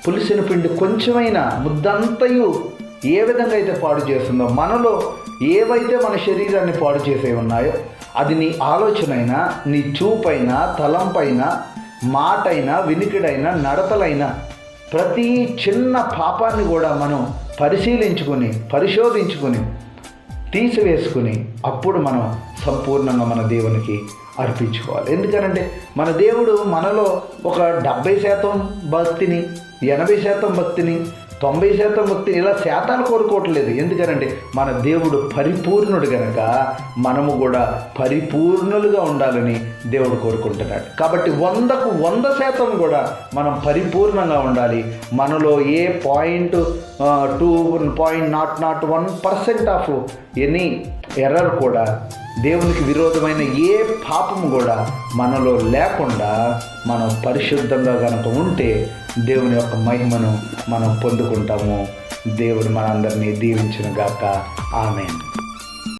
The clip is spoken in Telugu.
పులిసిన పిండి కొంచెమైనా ముద్దంతయు ఏ విధంగా అయితే పాడు చేస్తుందో, మనలో ఏవైతే మన శరీరాన్ని పాడు చేసే ఉన్నాయో అది నీ ఆలోచన అయినా, నీ చూపైనా, తలంపైనా, మాటైనా, వినికిడైనా, నడతలైనా ప్రతి చిన్న పాపాన్ని కూడా మనం పరిశోధించుకుని తీసివేసుకుని అప్పుడు మనం సంపూర్ణంగా మన దేవునికి అర్పించుకోవాలి. ఎందుకనంటే మన దేవుడు మనలో ఒక 70% భక్తిని, 80% భక్తిని, 90% భక్తిని ఇలా శాతాలు కోరుకోవట్లేదు. ఎందుకనంటే మన దేవుడు పరిపూర్ణుడు కనుక మనము కూడా పరిపూర్ణులుగా ఉండాలని దేవుడు కోరుకుంటున్నాడు. కాబట్టి 100కు 100% కూడా మనం పరిపూర్ణంగా ఉండాలి. మనలో ఏ 0.001% ఆఫ్ ఎనీ ఎర్రర్ కూడా, దేవునికి విరోధమైన ఏ పాపము కూడా మనలో లేకుండా మనం పరిశుద్ధంగా కనుక ఉంటే దేవుని యొక్క మహిమను మనం పొందుకుంటాము. దేవుడు మనందరినీ దీవించును గాక. ఆమేన్.